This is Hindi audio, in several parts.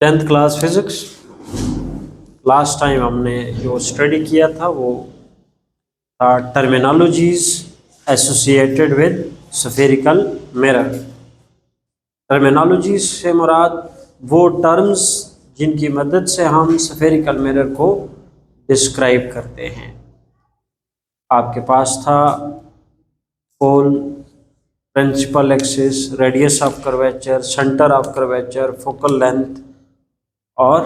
Tenth class physics. Last time हमने जो स्टडी किया था वो था terminologies associated with spherical mirror. Terminology से मुराद वो टर्म्स जिनकी मदद से हम स्फेरिकल मिरर को डिस्क्राइब करते हैं। आपके पास था pole, principal axis, radius of curvature, centre of curvature, focal length और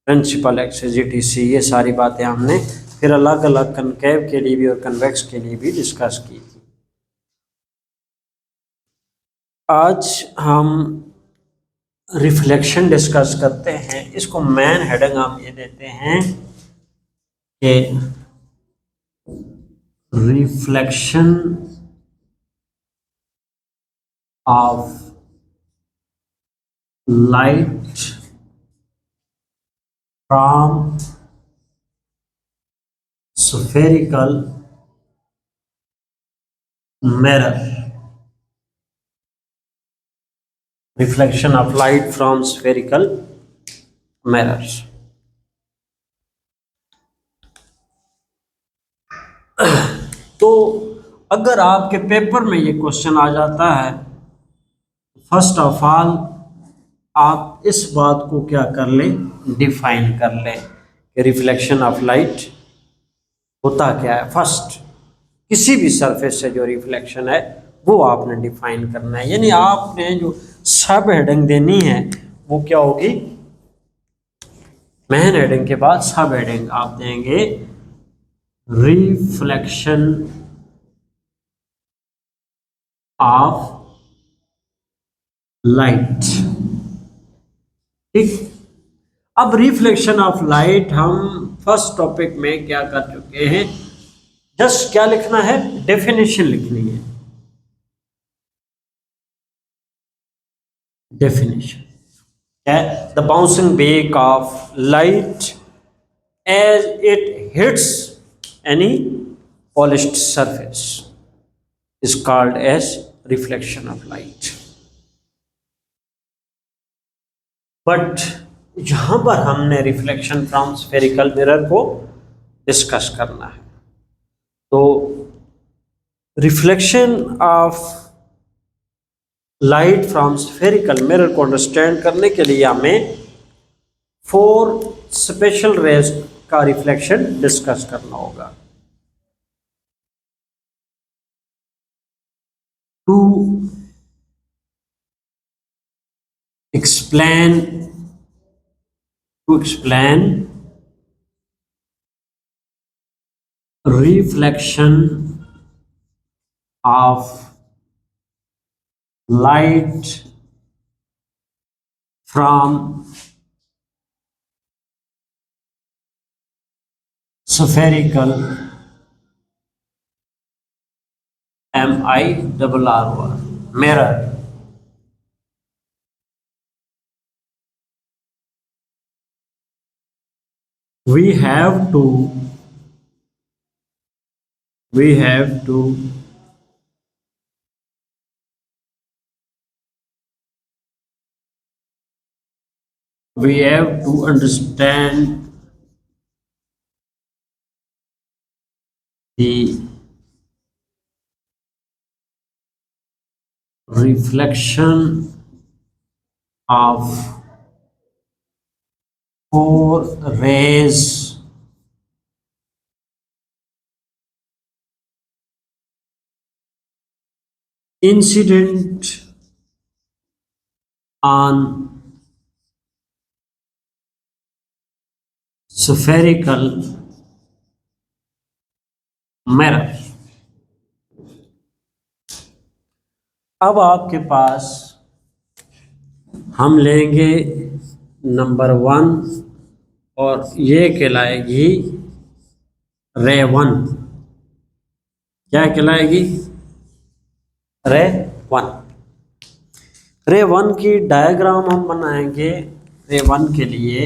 प्रिंसिपल एक्सिस ETC। ये सारी बातें हमने फिर अलग अलग कनकेव के लिए भी और कन्वेक्स के लिए भी डिस्कस की थी। आज हम रिफ्लेक्शन डिस्कस करते हैं। इसको मेन हेडिंग हम ये देते हैं कि reflection of light from spherical mirror. Reflection of light from spherical mirrors. तो अगर आपके पेपर में ये क्वेश्चन आ जाता है, फर्स्ट ऑफ ऑल आप इस बात को क्या कर लें, डिफाइन कर लें कि रिफ्लेक्शन ऑफ लाइट होता क्या है। फर्स्ट, किसी भी सरफेस से जो रिफ्लेक्शन है वो आपने डिफाइन करना है। यानी आपने जो सब हेडिंग देनी है वो क्या होगी, मेन हेडिंग के बाद सब हेडिंग आप देंगे रिफ्लेक्शन ऑफ लाइट। ठीक। अब रिफ्लेक्शन ऑफ लाइट हम फर्स्ट टॉपिक में क्या कर चुके हैं, जस्ट क्या लिखना है, डेफिनेशन लिखनी है। डेफिनेशन है the bouncing back of light as it hits any polished surface is called as reflection of light. But यहां पर हमने रिफ्लेक्शन फ्रॉम स्फेरिकल मिरर को डिस्कस करना है। तो reflection of light from spherical mirror को अंडरस्टैंड करने के लिए हमें 4 स्पेशल रेज का रिफ्लेक्शन डिस्कस करना होगा। To explain reflection of light from spherical MIRR mirror, we have to understand the reflection of 4 rays incident on spherical mirror। अब आपके पास हम लेंगे नंबर 1 और ये कहलाएगी रे 1। क्या कहलाएगी, रे 1। रे 1 की डायग्राम हम बनाएंगे। रे 1 के लिए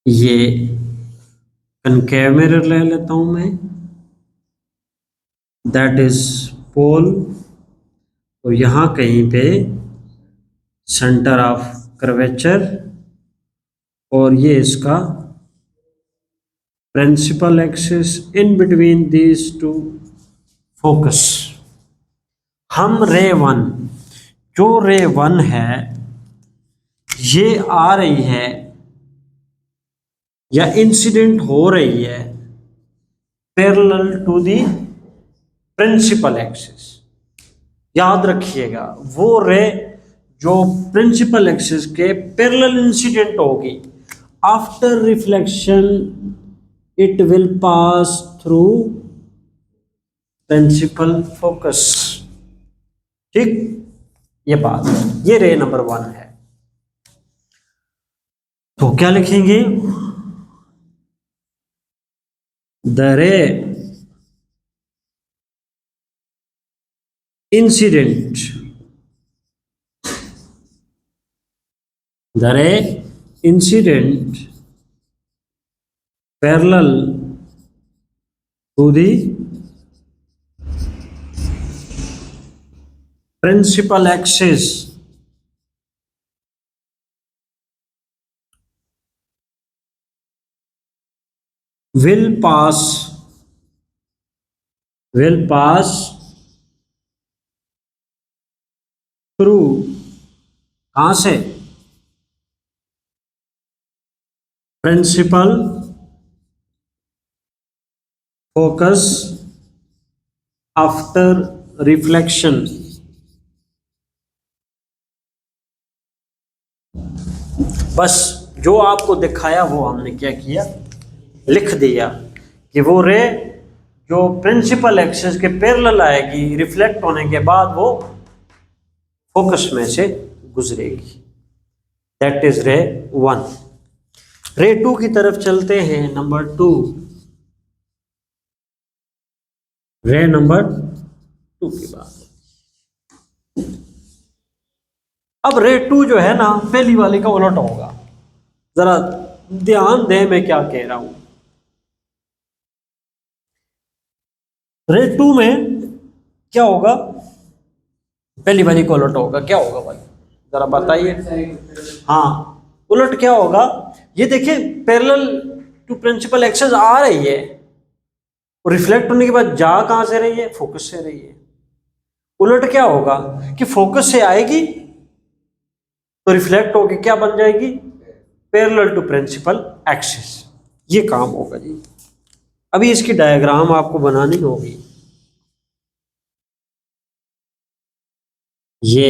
ये कनकेव मिरर ले लेता हूं मैं, दैट इज पोल, तो यहाँ कहीं पे सेंटर ऑफ कर्वेचर और ये इसका principal axis, in between these two focus. हम रे वन, जो रे वन है ये आ रही है या इंसिडेंट हो रही है parallel to the principal axis. याद रखिएगा वो रे जो प्रिंसिपल एक्सिस के पैरेलल इंसिडेंट होगी, after reflection it will pass through principal focus. ठीक, ये बात है, ये रे नंबर 1 है। तो क्या लिखेंगे? The ray incident, the ray incident parallel to the principal axis will pass through, कहां से? Principal focus after reflection. बस जो आपको दिखाया वो हमने क्या किया, लिख दिया कि वो रे जो प्रिंसिपल एक्सिस के पैरेलल आएगी, रिफ्लेक्ट होने के बाद वो फोकस में से गुजरेगी। दैट इज रे 1। रे 2 की तरफ चलते हैं, नंबर 2। रे नंबर 2 की बात। अब रे 2 जो है ना, पहली वाली का उलट होगा। जरा ध्यान दें मैं क्या कह रहा हूं। रे 2 में क्या होगा? पहली वाली का उलट होगा। क्या होगा भाई, जरा बताइए। हाँ, उलट क्या होगा? ये देखिए पैरेलल टू प्रिंसिपल एक्सिस आ रही है और रिफ्लेक्ट होने के बाद जा कहां से रही है? फोकस से रही है। उलट क्या होगा कि फोकस से आएगी तो रिफ्लेक्ट होके क्या बन जाएगी? Parallel to principal axis. ये काम होगा जी। अभी इसकी डायग्राम आपको बनानी होगी। ये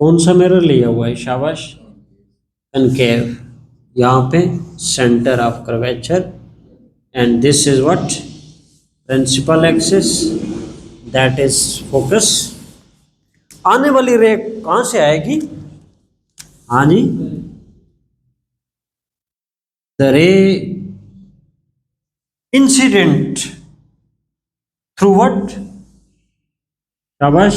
कौन सा मिरर लिया हुआ है? शाबाश, कनकेव। यहाँ पे centre of curvature and this is what? Principal axis, that is focus. आने वाली रे कहां से आएगी? हाँ जी, the ray incident through what? शाबाश,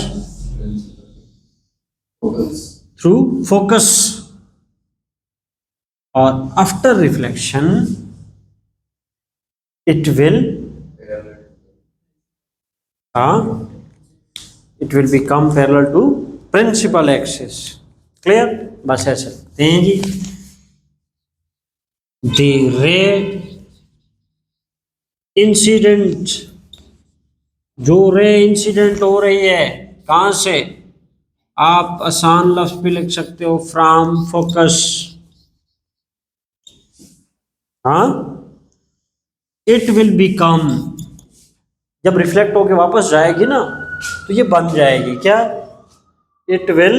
थ्रू फोकस। और after reflection it will become parallel to principal axis. Clear? बस ऐसे लिखते हैं जी। द रे इंसिडेंट, जो रे इंसिडेंट हो रही है कहां से? आप आसान लफ्ज भी लिख सकते हो, फ्रॉम फोकस। हाँ, इट विल बिकम, जब रिफ्लेक्ट होके वापस जाएगी ना तो ये बन जाएगी क्या? इट विल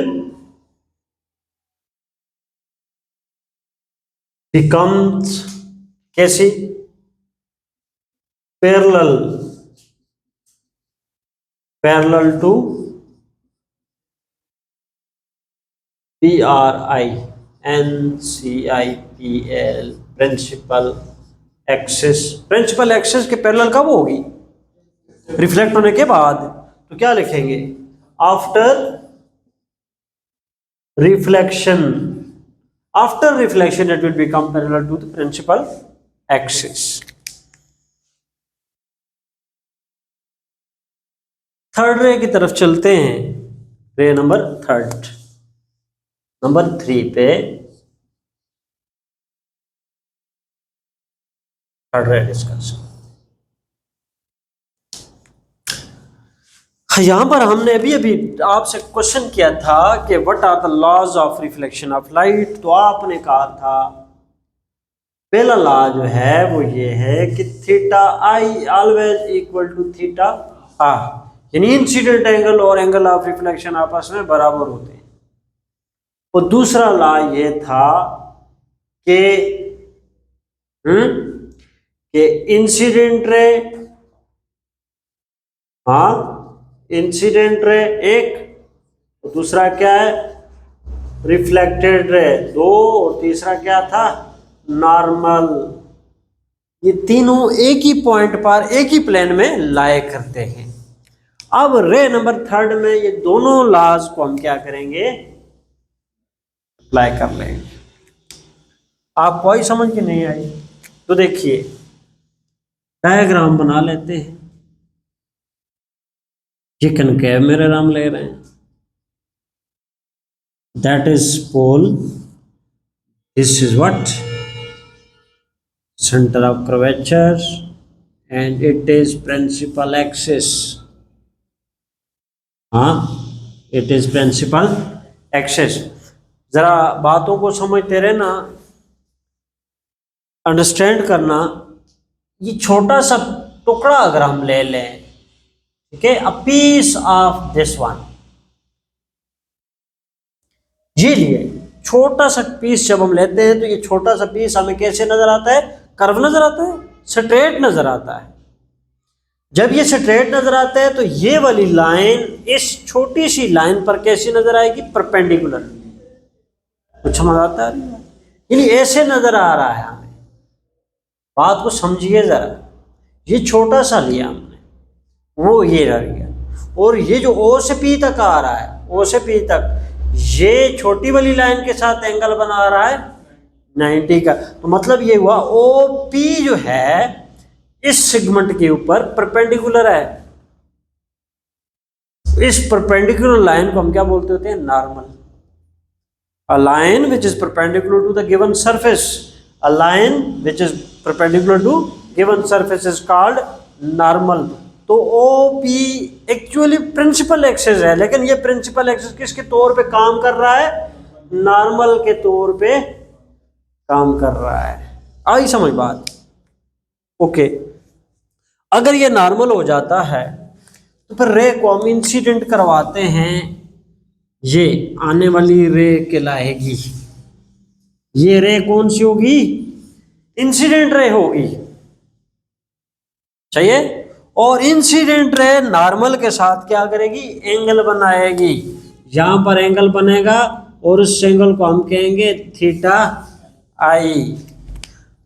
बिकम्स, कैसी? Parallel to PRINCIPL principal axis. Principal axis के पैरेलल कब होगी? रिफ्लेक्ट होने के बाद। तो क्या लिखेंगे? After reflection, after reflection it will become parallel to the principal axis. Third ray की तरफ चलते हैं। रे नंबर नंबर 3 पे थर्ड रे डिस्कस। यहां पर हमने अभी आपसे क्वेश्चन किया था कि what are the laws of reflection of light. तो आपने कहा था पहला लॉ जो है वो ये है कि theta i always equal to theta r, यानी इंसिडेंट एंगल और एंगल ऑफ रिफ्लेक्शन आपस में बराबर होते हैं। और दूसरा लॉ ये था कि इंसिडेंट रे, हाँ इंसिडेंट रे एक, और दूसरा क्या है रिफ्लेक्टेड रे दो, और तीसरा क्या था नॉर्मल। ये तीनों एक ही पॉइंट पर एक ही प्लेन में लाए करते हैं। अब रे नंबर 3 में ये दोनों लॉज को हम क्या करेंगे अप्लाई कर लेंगे। आपको आई समझ की नहीं आई तो देखिए डायग्राम बना लेते हैं। ये कनकेव मेरे नाम ले रहे हैं, that is pole, this is what center of curvature and it is principal axis। हाँ it is principal axis। जरा बातों को समझते रहना, अंडरस्टैंड करना। ये छोटा सा टुकड़ा अगर हम ले लें, ठीक है, a piece of this one, ये लिए छोटा सा पीस जब हम लेते हैं तो ये छोटा सा पीस हमें कैसे नजर आता है, कर्व नजर आता है, स्ट्रेट नजर आता है। जब ये स्ट्रेट नजर आता है तो ये वाली लाइन इस छोटी सी लाइन पर कैसी नजर आएगी, परपेंडिकुलर। कुछ समझ आता है, यानी ऐसे नजर आ रहा है हमें। बात को समझिए जरा, ये छोटा सा लिया हमने, वो ये रह गया, और ये जो ओ से पी तक आ रहा है, ओ से पी तक, ये छोटी वाली लाइन के साथ एंगल बना रहा है 90 का। तो मतलब ये हुआ ओ पी जो है इस सेगमेंट के ऊपर परपेंडिकुलर है। इस परपेंडिकुलर लाइन को हम क्या बोलते होते हैं, normal. A line which is perpendicular to the given surface, a line which is perpendicular to given surface is called normal. तो O P actually principal axis है, लेकिन ये प्रिंसिपल एक्सिस किसके तौर पे काम कर रहा है, नॉर्मल के तौर पे काम कर रहा है। आई समझ बात, ओके। अगर ये नॉर्मल हो जाता है तो फिर रे को हम इंसिडेंट करवाते हैं, ये आने वाली रे कहलाएगी। ये रे कौन सी होगी, इंसिडेंट रे होगी, चाहिए। और इंसिडेंट रे नॉर्मल के साथ क्या करेगी, एंगल बनाएगी। यहां पर एंगल बनेगा और उस एंगल को हम कहेंगे थीटा आई।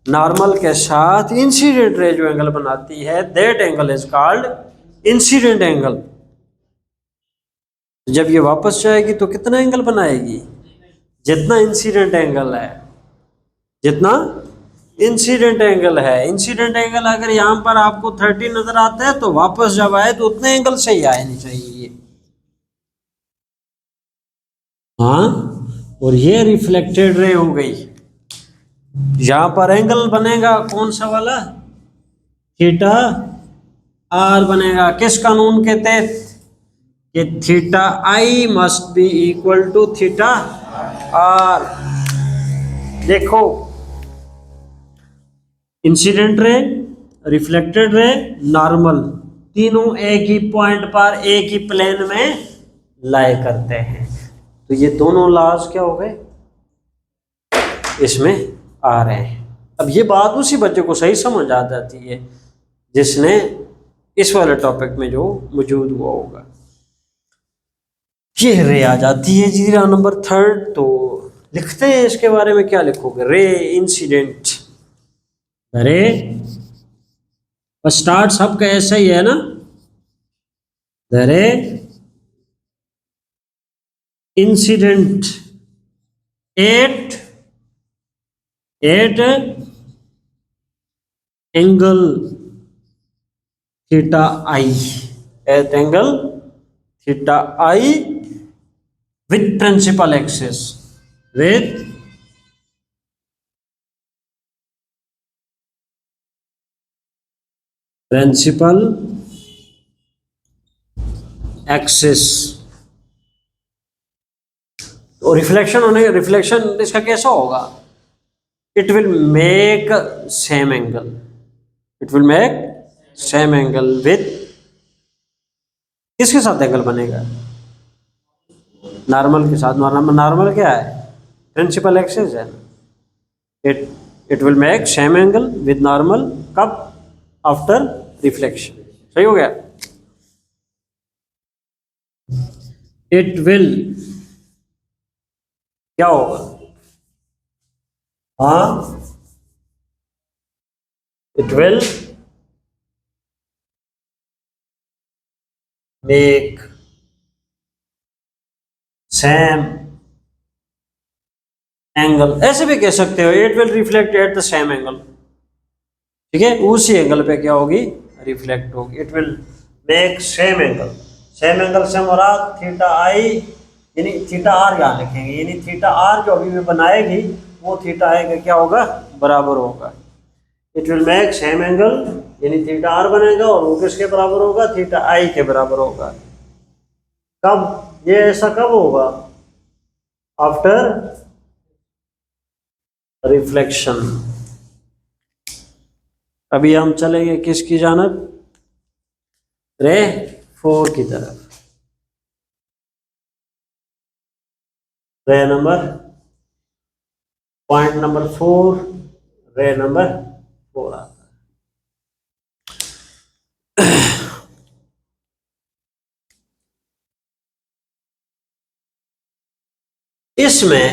नॉर्मल के साथ इंसिडेंट रे जो एंगल बनाती है, that angle is called incident angle. जब ये वापस जाएगी तो कितना एंगल बनाएगी, जितना इंसिडेंट एंगल है, जितना इंसिडेंट एंगल है। इंसिडेंट एंगल अगर यहां पर आपको 30 नजर आता है तो वापस जब आए तो उतने एंगल से ही आए नहीं चाहिए, हाँ। और ये रिफ्लेक्टेड रे हो गई, यहां पर एंगल बनेगा कौन सा वाला, थीटा आर बनेगा। किस कानून के तहत, कि theta I must be equal to theta R. देखो incident ray, reflected ray, normal, तीनों एक ही पॉइंट पर एक ही प्लेन में लाए करते हैं। तो ये दोनों लॉज क्या हो गए, इसमें आ रहे हैं। अब ये बात उसी बच्चे को सही समझ आ जाती है जिसने इस वाले टॉपिक में जो मौजूद हुआ होगा। ये रे आ जाती है जी नंबर 3। तो लिखते हैं इसके बारे में, क्या लिखोगे, रे इंसिडेंट। अरे स्टार्ट सबका ऐसा ही है ना, ray incident at angle theta i, at angle theta i with principal axis, with principal axis। तो रिफ्लेक्शन इसका कैसा होगा? It will make same angle, it will make same angle with, किसके साथ एंगल बनेगा? नॉर्मल के साथ। नॉर्मल क्या है? प्रिंसिपल एक्सिस है। It it will make same angle with normal, कब? After reflection. सही हो गया? इट विल क्या होगा? हाँ, it will make same angle, ऐसे भी कह सकते हो, it will reflect at the same angle. ठीक है, उसी एंगल पे क्या होगी? रिफ्लेक्ट होगी। It will make same angle, same angle से मुराद थीटा आई, यानी थीटा आर यहाँ लिखेंगे, यानी थीटा आर जो अभी भी बनाएगी वो थीटा आई का क्या होगा? बराबर होगा। It will make same angle, यानी थीटा आर बनेगा और वो किसके बराबर होगा? थीटा आई के बराबर होगा। कब? ये ऐसा कब होगा? After reflection. अभी हम चलेंगे किसकी जानब? रे 4 की तरफ। रे नंबर, पॉइंट नंबर 4, रे नंबर 4 आता है। इसमें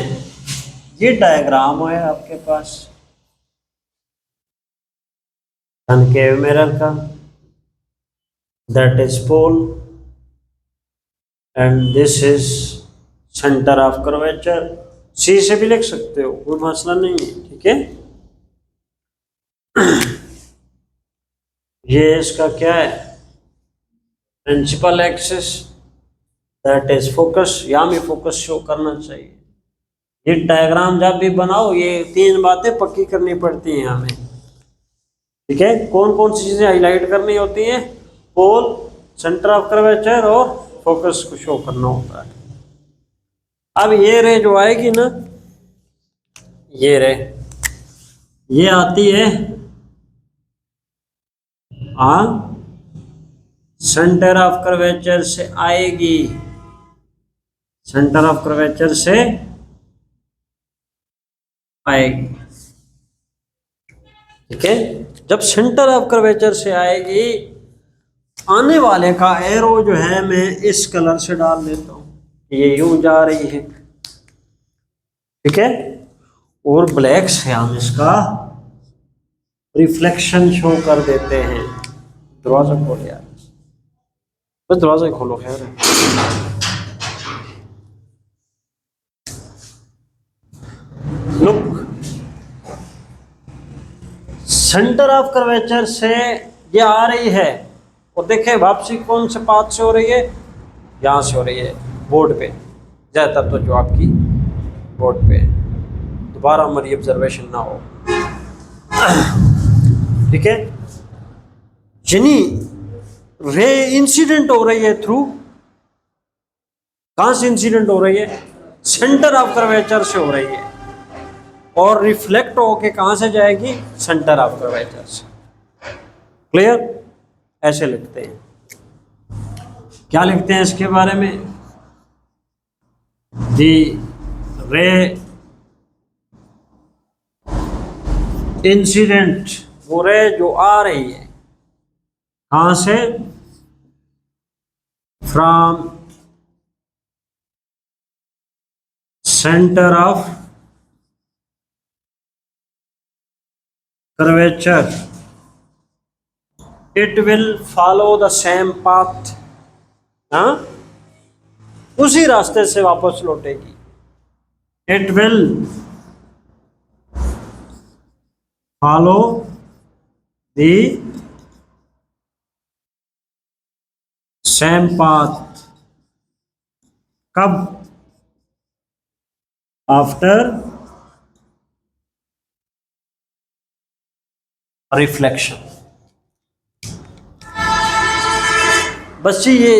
ये डायग्राम है आपके पास कनकेव मिरर का, that is pole and this is centre of curvature. C से भी लिख सकते हो, कोई मसला नहीं है। ठीक है, ये इसका क्या है? Principal axis, that is focus. यहाँ भी फोकस शो करना चाहिए। ये डायग्राम जब भी बनाओ ये 3 बातें पक्की करनी पड़ती हैं हमें। ठीक है, कौन कौन सी चीजें हाईलाइट करनी होती हैं? पोल, सेंटर ऑफ कर्वेचर और फोकस को शो करना होता है। अब ये रे जो आएगी ना, ये रे, ये आती है सेंटर ऑफ कर्वेचर से आएगी, सेंटर ऑफ कर्वेचर से आएगी। ठीक है, जब सेंटर ऑफ कर्वेचर से आएगी, आने वाले का एरो जो है मैं इस कलर से डाल देता हूं, ये यूं जा रही है। ठीक है, और ब्लैक से हम इसका रिफ्लेक्शन शो कर देते हैं। दरवाजा खोल यार, बस दरवाजा खोलो। खैर लुक, सेंटर ऑफ कर्वेचर से ये आ रही है और देखें वापसी कौन से पाथ से हो रही है? यहाँ से हो रही है, बोर्ड पे। ज़्यादातर तो जो आपकी बोर्ड पे, दोबारा हमारी ऑब्जर्वेशन ना हो। ठीक है, यानी रे इंसिडेंट हो रही है थ्रू, कहाँ से इंसिडेंट हो रही है? सेंटर ऑफ कर्वेचर से हो रही है, और रिफ्लेक्ट होके कहाँ से जाएगी? सेंटर ऑफ कर्वेचर से। क्लियर? ऐसे लिखते हैं। क्या लिखते हैं इसके बारे में? दी रे इंसिडेंट, वो रे जो आ रही है कहाँ से? From centre of curvature, it will follow the same path. हाँ, उसी रास्ते से वापस लौटेगी। It will follow the same path कब? After reflection. बस जी ये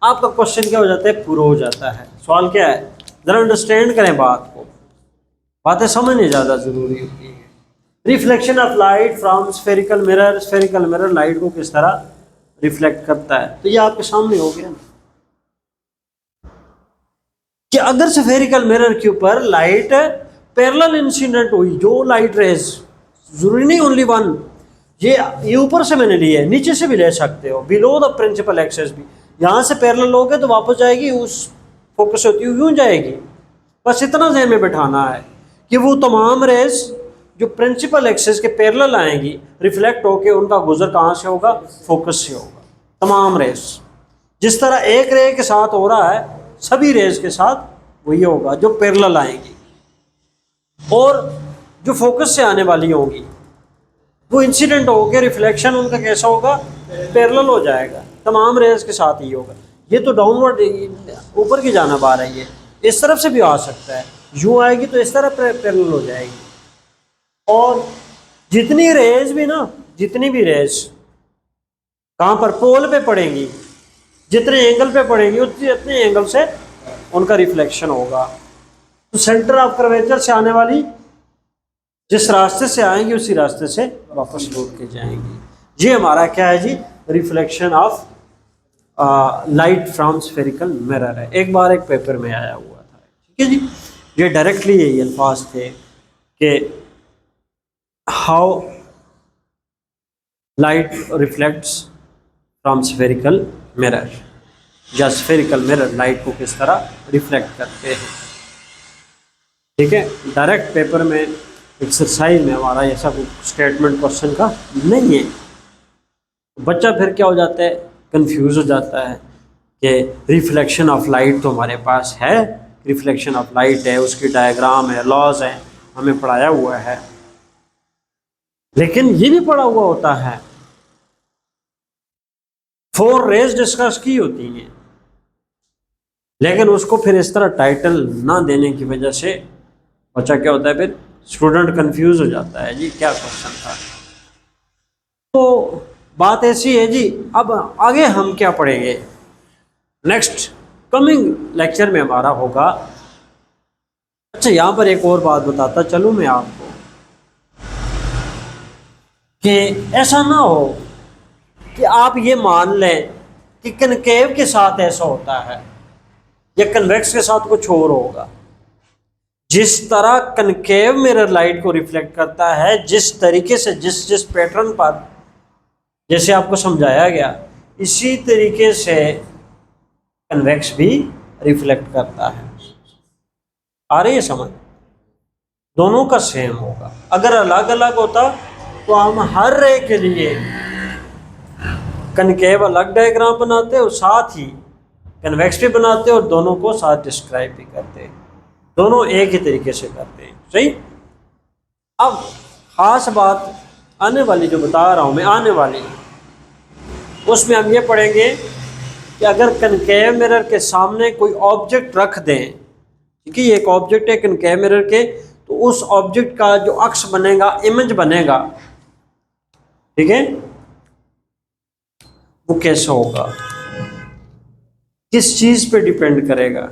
आपका क्वेश्चन क्या हो जाता है, पूरा हो जाता है। सवाल क्या है, जरा अंडरस्टैंड करें बात को, बातें समझनी ज़्यादा ज़रूरी होती है। Reflection of light from spherical mirror, spherical mirror light को किस तरह रिफ्लेक्ट करता है, तो ये आपके सामने हो गया ना कि अगर स्फेरिकल मिरर के ऊपर लाइट पैरेलल इंसिडेंट हुई, जो लाइट रेज, जरूरी नहीं ओनली वन, ये ऊपर से मैंने लिया है, नीचे से भी ले सकते हो, बिलो द प्रिंसिपल एक्सेस भी, यहाँ से पैरेलल हो गए तो वापस जाएगी उस फोकस होती हुई यूँ जाएगी। बस इतना ज़हन में बैठाना है कि वो तमाम रेज जो प्रिंसिपल एक्सेस के पैरेलल आएंगी, रिफ्लेक्ट होके उनका गुजर कहाँ से होगा, फोकस से होगा। तमाम रेज जिस तरह एक रे के साथ हो रहा है, सभी रेज के साथ वही होगा जो पैरेलल आएंगी, और जो फोकस से आने वाली होंगी वो इंसिडेंट होकर रिफ्लेक्शन उनका कैसा होगा, पैरेलल हो जाएगा, तमाम रेज के साथ ही होगा। ये तो डाउनवर्ड ऊपर की जानिब आ रही है, इस तरफ से भी आ सकता है, यूँ आएगी तो इस तरफ पैरेलल हो जाएगी। और जितनी रेज भी ना, जितनी भी रेज कहाँ पर पोल पे पड़ेंगी, जितने एंगल पे पड़ेंगी उतने एंगल से उनका रिफ्लेक्शन होगा। तो सेंटर ऑफ कर्वेचर से आने वाली जिस रास्ते से आएंगी उसी रास्ते से वापस लौट के जाएंगी। ये हमारा क्या है जी, reflection of light from spherical mirror है। एक बार एक पेपर में आया हुआ था, ठीक है जी। ये डायरेक्टली यही अल्फाज थे कि how light reflects from spherical mirror, या स्फेरिकल मिरर लाइट को किस तरह रिफ्लेक्ट करते हैं, ठीक है। डायरेक्ट पेपर में एक्सरसाइज में हमारा ऐसा कोई स्टेटमेंट क्वेश्चन का नहीं है। बच्चा फिर क्या हो जाता है, कंफ्यूज हो जाता है कि रिफ्लेक्शन ऑफ लाइट तो हमारे पास है, रिफ्लेक्शन ऑफ लाइट है, उसकी डायग्राम है, लॉज है, हमें पढ़ाया हुआ है, लेकिन ये भी पढ़ा हुआ होता है, 4 रेज डिस्कस की होती हैं, लेकिन उसको फिर इस तरह टाइटल ना देने की वजह से बच्चा क्या होता है, फिर स्टूडेंट कंफ्यूज हो जाता है जी क्या क्वेश्चन था। तो बात ऐसी है जी। अब आगे हम क्या पढ़ेंगे, नेक्स्ट कमिंग लेक्चर में हमारा होगा। अच्छा यहाँ पर एक और बात बताता चलूँ मैं आपको कि ऐसा ना हो कि आप ये मान लें कि कनकेव के साथ ऐसा होता है या कन्वेक्स के साथ कुछ और होगा। जिस तरह कनकेव मिरर लाइट को रिफ्लेक्ट करता है, जिस तरीके से जिस पैटर्न पर जैसे आपको समझाया गया, इसी तरीके से कन्वेक्स भी रिफ्लेक्ट करता है। आ रही है समझ? दोनों का सेम होगा। अगर अलग अलग होता तो हम हर रे के लिए कनकेव अलग डायग्राम बनाते और साथ ही कन्वेक्स भी बनाते और दोनों को साथ डिस्क्राइब भी करते, दोनों एक ही तरीके से करते हैं, सही। अब ख़ास बात आने वाली जो बता रहा हूँ मैं, आने वाली उसमें हम ये पढ़ेंगे कि अगर कनकेव मिरर के सामने कोई ऑब्जेक्ट रख दें, ठीक है, ये एक ऑब्जेक्ट है कनकेव मिरर के, तो उस ऑब्जेक्ट का जो अक्स बनेगा, इमेज बनेगा, ठीक है, वो कैसा होगा, किस चीज़ पे डिपेंड करेगा,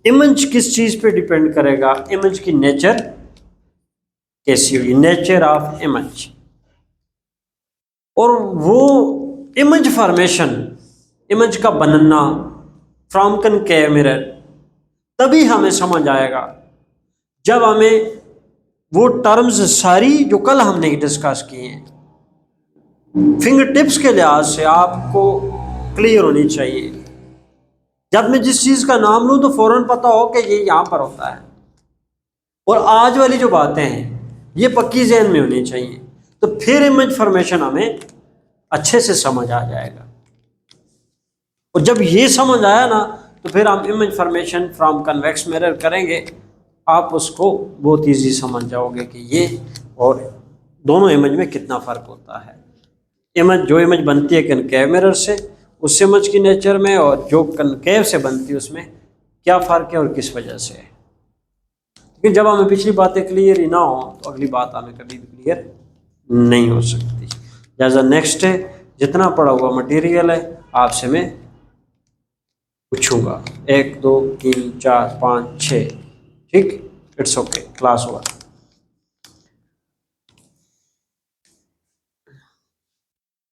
इमेज किस चीज़ पे डिपेंड करेगा, इमेज की नेचर कैसी हुई, नेचर ऑफ इमेज। और वो इमेज फॉर्मेशन, इमेज का बनना फ्रॉम कनकेव मिरर तभी हमें समझ आएगा जब हमें वो टर्म्स सारी जो कल हमने डिस्कस किए हैं, फिंगर टिप्स के लिहाज से आपको क्लियर होनी चाहिए। जब मैं जिस चीज़ का नाम लूँ तो फ़ौरन पता हो कि ये यहाँ पर होता है, और आज वाली जो बातें हैं ये पक्की जहन में होनी चाहिए, तो फिर इमेज फॉर्मेशन हमें अच्छे से समझ आ जाएगा। और जब ये समझ आया ना, तो फिर हम image formation from convex mirror करेंगे, आप उसको बहुत ईजी समझ जाओगे कि ये और दोनों इमेज में कितना फ़र्क होता है। इमेज जो इमेज बनती है कनकेव मिरर से, उस समझ की नेचर में और जो कनकेव से बनती है उसमें क्या फ़र्क है और किस वजह से है। क्योंकि जब हमें पिछली बातें क्लियर ही ना हो तो अगली बात हमें कभी भी क्लियर नहीं हो सकती। जैसा नेक्स्ट है, जितना पढ़ा हुआ मटेरियल है आपसे मैं पूछूंगा 1 2 3 4 5 6, ठीक, इट्स ओके, क्लास ओवर।